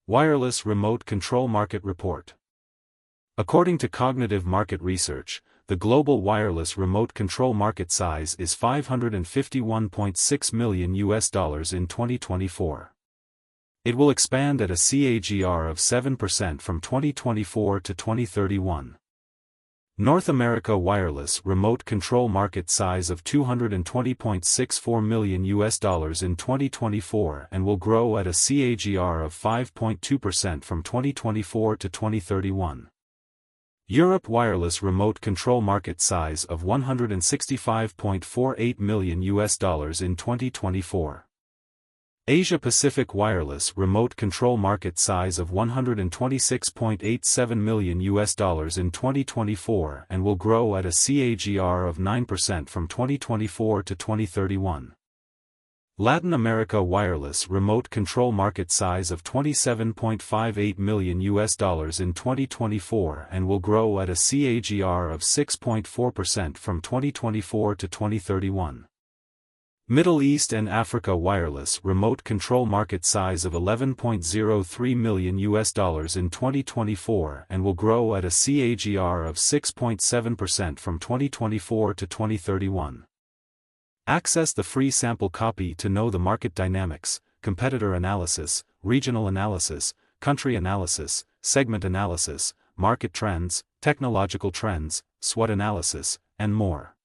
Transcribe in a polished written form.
Wireless Remote Control Market Report. According to Cognitive Market Research, the global wireless remote control market size is $551.6 million in 2024. It will expand at a CAGR of 7% from 2024 to 2031. North America wireless remote control market size of $220.64 million in 2024 and will grow at a CAGR of 5.2% from 2024 to 2031. Europe wireless remote control market size of $165.48 million in 2024. Asia Pacific wireless remote control market size of $126.87 million in 2024 and will grow at a CAGR of 9% from 2024 to 2031. Latin America wireless remote control market size of $27.58 million in 2024 and will grow at a CAGR of 6.4% from 2024 to 2031. Middle East and Africa wireless remote control market size of $11.03 million in 2024 and will grow at a CAGR of 6.7% from 2024 to 2031. Access the free sample copy to know the market dynamics, competitor analysis, regional analysis, country analysis, segment analysis, market trends, technological trends, SWOT analysis, and more.